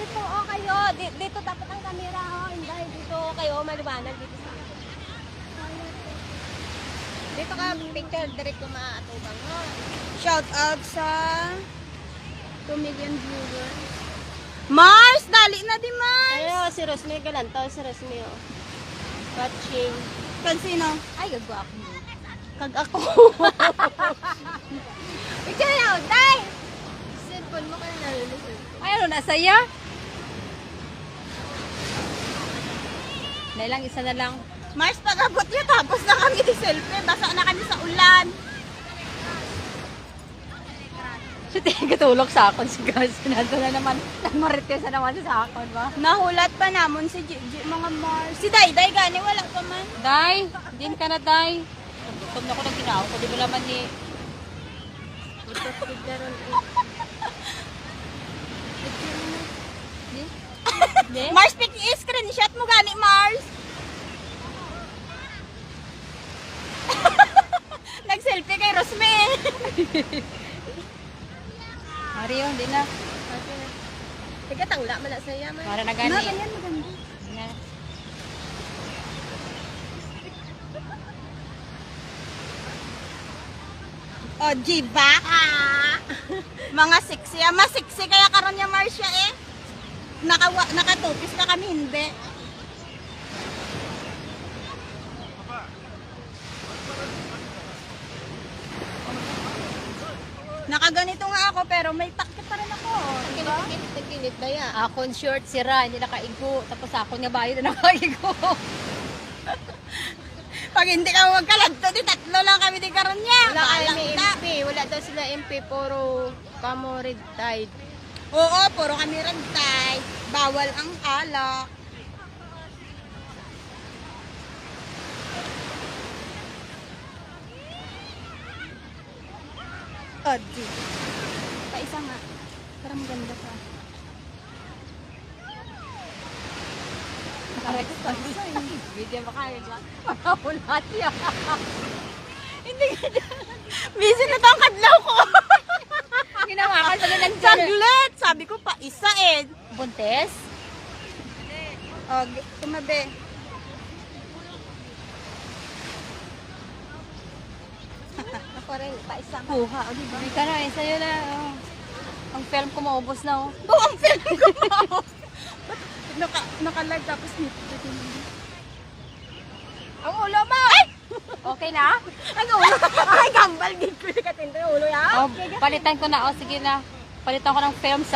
dito kayo. Dito dapat ang camera, Hindi, dito kayo, maliwanag dito sa... Dito ka, picture, direct ko maatubang, Shout out sa 2 million viewers. Mars, dali na di Mars. Ayo, si Rosme, galanto, si Rosme, Watching. Kansino? Ay, gagwapo mo. Kag ako. Picture na, Day! Cellphone mo kayo nalulusin. Ay, ano, nasaya? Dahil lang, isa na lang. Mars, pag-abot niya, tapos na kami di selfie. Basa na kami sa ulan. So, tingin sa akon si Gus. Nandun na naman, nagmarites na naman sa akon ba? Nahulat pa namon si Gigi, mga Mars. Si Dayday, gani, wala pa man. Day, din ka na, Day. Gutom na ako ng ginawa ko. Di ba naman ni... Mars, screenshot mo gani, Mars. Nag-selfie kay Rosme. Mario, hindi na. Tiga tangla, mala sa yaman. Para na gani. Yan, maganda. Na. O, diba? Mga sexy. Mas sexy kaya karon niya, Marcia eh. Nakatupis ka kami, hindi. Nakaganito nga ako pero may takip pa rin ako. Tagilid na yan. Akon short, sira, hindi nakaigo. Tapos ako nga bayo na nakaigo. Pag hindi ka magkalagto, di tatlo lang kami di karon niya. Wala kami MP. Wala daw sila MP. Puro kamo red tide. Oo, puro kami ragtay. Bawal ang alak. Adi. Paisa nga. Para maganda ka. Video ba kayo ba? Makapulat yan. Hindi ka busy na tong kadlaw ko. Ginawa ka sa lang Saglit. Sabi ko pa isa eh. Buntes? O, tumabi. Ako rin, pa isang. Buha, o diba? Hindi ka na, sa'yo na. Ang film ko maubos na. Oh, ang film ko pa. Naka-live tapos nito. Ang ulo mo! Okay na? Ang ulo. Ay, gambal. Gigil ka tinto yung ulo yan. Oh, palitan ko na. Oh, sige na. Palitan ko ng film sa